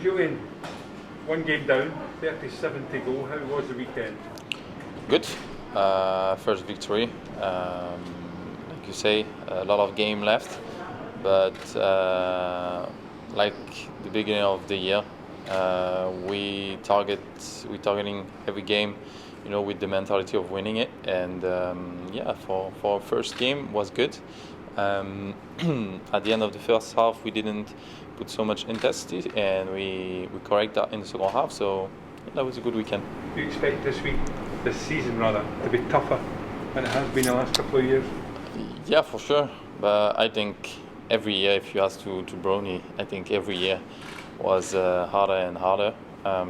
Jullien, one game down, 37 to go. How was the weekend? Good. First victory. Like you say, a lot of game left, but like the beginning of the year, we're targeting every game, with the mentality of winning it. And for our first game was good. At the end of the first half, we didn't put so much intensity, and we correct that in the second half. So that was a good weekend. Do you expect this season rather, to be tougher than it has been the last couple of years? Yeah, for sure. But I think every year, if you ask to Brony, I think every year was harder and harder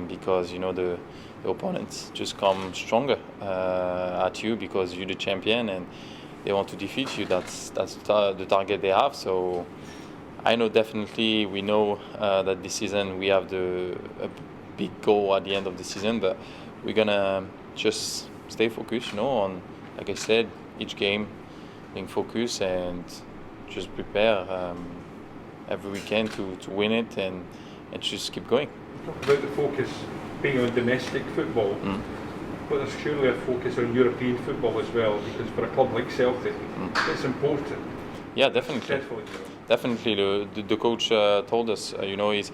because the opponents just come stronger at you because you're the champion and they want to defeat you. That's the target they have. So I know definitely we know that this season we have a big goal at the end of the season, but we're gonna just stay focused, on, like I said, each game being focused and just prepare every weekend to win it and just keep going. You talk about the focus being on domestic football, but there's surely a focus on European football as well, because for a club like Celtic, it's important. Yeah, definitely. Definitely, the coach told us, he knows,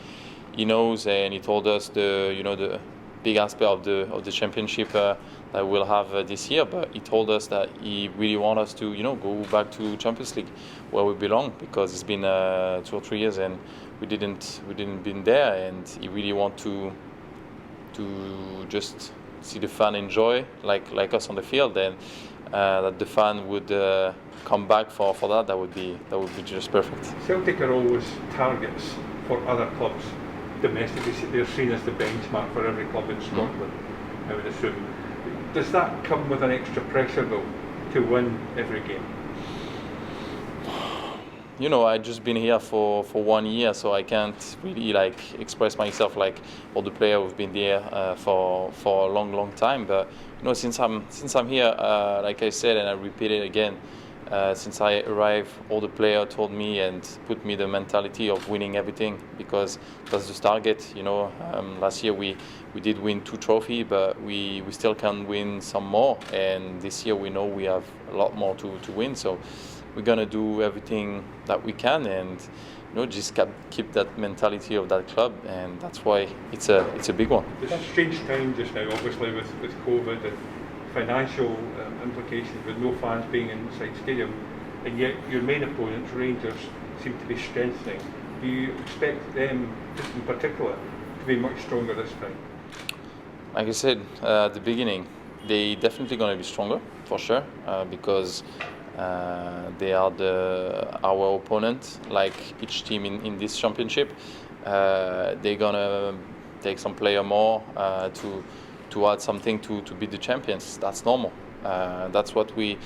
and he told us the big aspect of the championship that we'll have this year. But he told us that he really wants us to go back to Champions League where we belong, because it's been 2 or 3 years and we didn't been there, and he really want to just see the fan enjoy like us on the field, and that the fan would come back for that. That would be just perfect. Celtic are always targets for other clubs domestically. They're seen as the benchmark for every club in Scotland, I would assume. Does that come with an extra pressure though, to win every game? I've just been here for 1 year, so I can't really express myself like all the players who've been there for a long time. But since I'm here, like I said, and I repeat it again, since I arrived, all the players told me and put me the mentality of winning everything, because that's the target. Last year we did win 2 trophies, but we still can win some more. And this year we know we have a lot more to win. So we're gonna do everything that we can, and just keep that mentality of that club, and that's why it's a big one. It's a strange time just now, obviously with COVID and financial implications, with no fans being inside stadium, and yet your main opponents, Rangers, seem to be strengthening. Do you expect them, just in particular, to be much stronger this time? Like I said at the beginning, they definitely gonna be stronger for sure, because they are our opponent, like each team in this championship. They're gonna take some player more to add something to beat the champions. That's normal. That's what we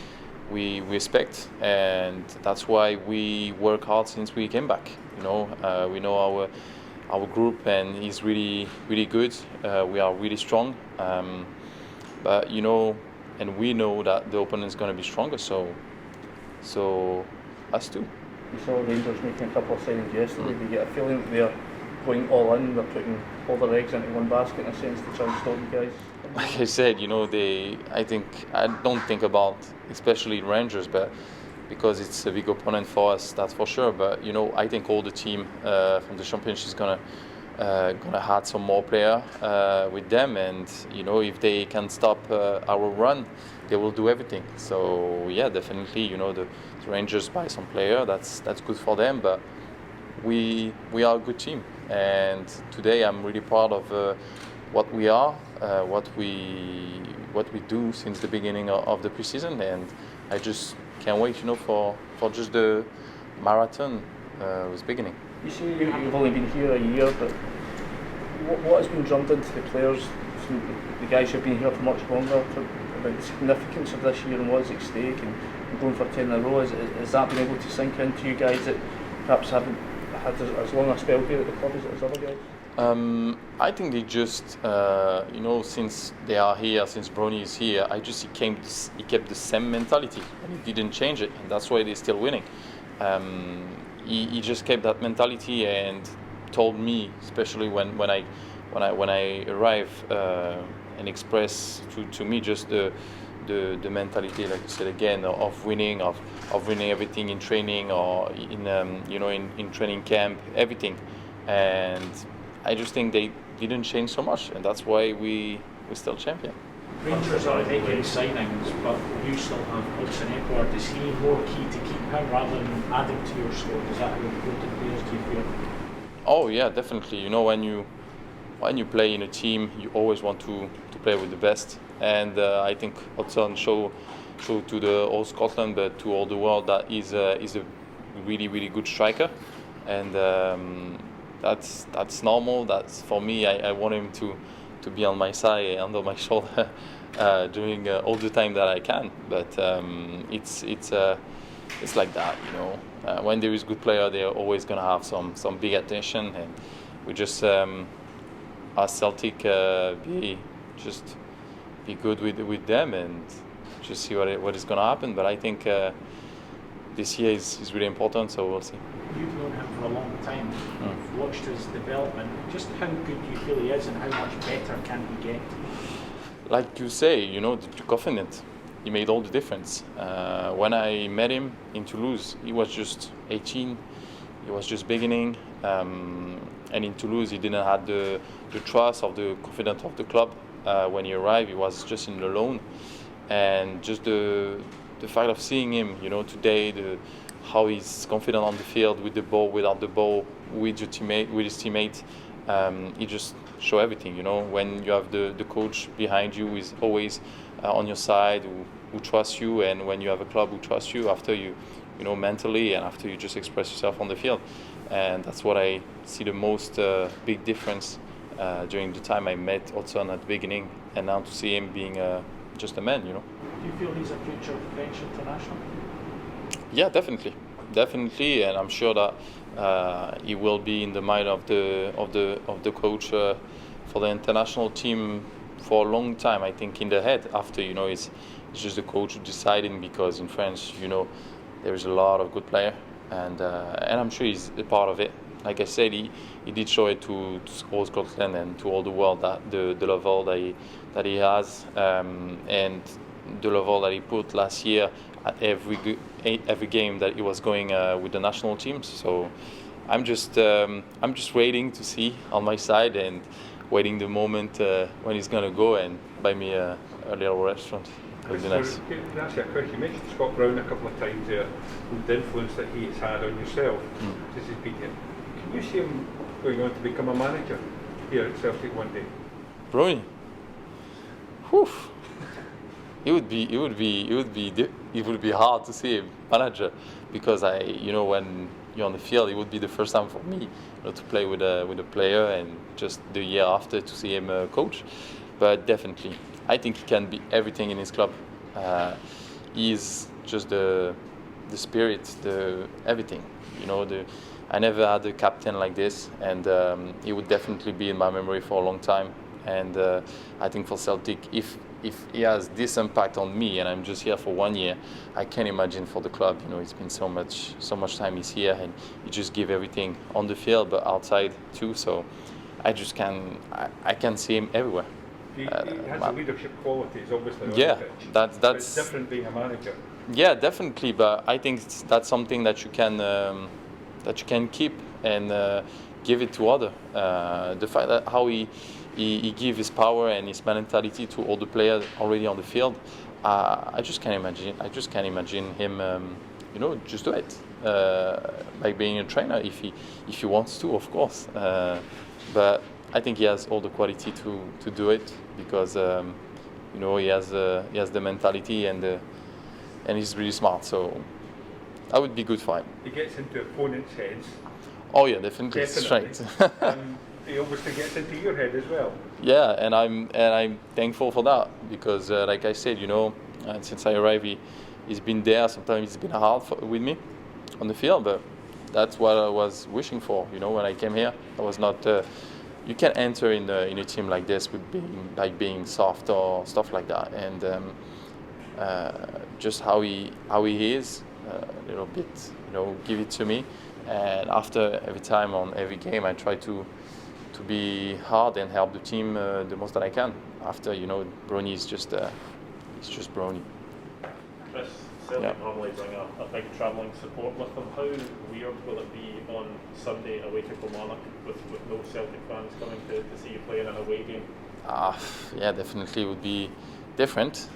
expect, and that's why we work hard since we came back. We know our group, and it's really good. We are really strong, but and we know that the opponent is going to be stronger. So us too. You saw Rangers making a couple of signings yesterday. Do you get a feeling that they're going all in? They're putting all their eggs into one basket, in a sense, to try and stop you guys? Like I said, I don't think about especially Rangers, but because it's a big opponent for us, that's for sure. But I think all the team from the championship is gonna add some more player with them, and if they can stop our run, they will do everything. So yeah, definitely, the Rangers buy some player. That's good for them, but we are a good team, and today I'm really proud of what we are, what we do since the beginning of the preseason, and I just can't wait, for just the marathon was beginning. You say you've only been here a year, but what has been drummed into the players, the guys who've been here for much longer, about the significance of this year and what's at stake, and going for 10 in a row? Has that been able to sink into you guys that perhaps haven't had as long a spell here at the club as other guys? I think they just, since they are here, since Brony is here, he kept the same mentality, and he didn't change it, and that's why they're still winning. He just kept that mentality, and told me, especially when I arrive, and express to me just the mentality, like you said again, of winning, of winning everything in training or in in training camp, everything. And I just think they didn't change so much, and that's why we're still champion. Rangers are making signings, but you still have Hudson Edward. Is he more key to keep him rather than adding to your squad? Is that how important players do you feel? Oh yeah, definitely. When you play in a team, you always want to play with the best. And I think Hudson show to the whole Scotland, but to all the world, that is a really good striker. And that's normal. That's for me. I want him to be on my side, under my shoulder, during all the time that I can. But it's like that, when there is good player, they're always gonna have some big attention, and we just as Celtic be good with them and just see what is gonna happen. But I think this year is really important, so we'll see. You've known him for a long time. You've watched his development. Just how good do you feel he is, and how much better can he get? Like you say, the confidence. He made all the difference. When I met him in Toulouse, he was just 18. He was just beginning, and in Toulouse, he didn't have the trust of the confidence of the club. When he arrived, he was just in the loan, and just the fact of seeing him, today, how he's confident on the field, with the ball, without the ball, with his teammate, he just show everything. When you have the coach behind you, who is always on your side, who trusts you, and when you have a club who trusts you after you, mentally, and after you just express yourself on the field. And that's what I see the most big difference during the time I met Hudson at the beginning, and now to see him being just a man. Do you feel he's a future French international? Yeah, definitely, and I'm sure that he will be in the mind of the coach for the international team for a long time. I think in the head after, it's just the coach deciding, because in France, there is a lot of good players, and I'm sure he's a part of it. Like I said, he did show it to all Scotland and to all the world, that the level that he has, and the level that he put last year at every game that he was going with the national teams. So I'm just waiting to see on my side, and waiting the moment when he's gonna go and buy me a little restaurant. Would be nice. Can I ask you a question? You mentioned Scott Brown a couple of times there, and the influence that he has had on yourself since he's been here. Can you see him going on to become a manager here at Celtic one day? Brownie. Whew. It would be hard to see him manager, because when you're on the field, it would be the first time for me to play with a player, and just the year after to see him coach. But definitely, I think he can be everything in his club. He's just the spirit, the everything. I never had a captain like this, and he would definitely be in my memory for a long time. And I think for Celtic, if he has this impact on me, and I'm just here for 1 year, I can't imagine for the club. It's been so much time he's here, and he just give everything on the field, but outside too. So I can see him everywhere. He has the leadership qualities, obviously. Yeah, on the pitch. that's It's different being a manager. Yeah, definitely. But I think that's something that you can keep and give it to other. The fact that how he gives his power and his mentality to all the players already on the field, I just can't imagine. I just can't imagine him, just do it by being a trainer if he wants to, of course. But I think he has all the quality to do it, because he has the mentality, and he's really smart. So I would be good for him. He gets into opponents' heads. Oh yeah, definitely. Straight. He obviously gets into your head as well. Yeah, and I'm thankful for that, because like I said, since I arrived, he's been there. Sometimes it's been hard with me on the field, but that's what I was wishing for. When I came here, I was not. You can enter in a team like this with being soft or stuff like that, and just how he is, a little bit, give it to me, And after every time on every game, I try to be hard and help the team the most that I can. After, Brony is just he's just Brony. Chris, Celtic normally bring a big travelling support with them. How weird will it be on Sunday away to Kilmarnock with no Celtic fans coming to see you play in an away game? Yeah, definitely would be different.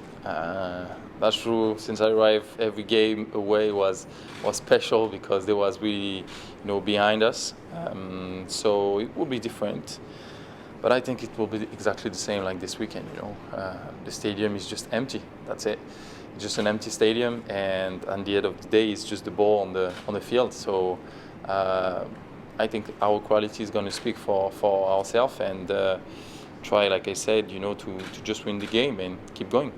That's true. Since I arrived, every game away was special because there was really, behind us. So it will be different. But I think it will be exactly the same like this weekend. The stadium is just empty. That's it. It's just an empty stadium, and at the end of the day, it's just the ball on the field. So I think our quality is going to speak for ourselves and try, like I said, to just win the game and keep going.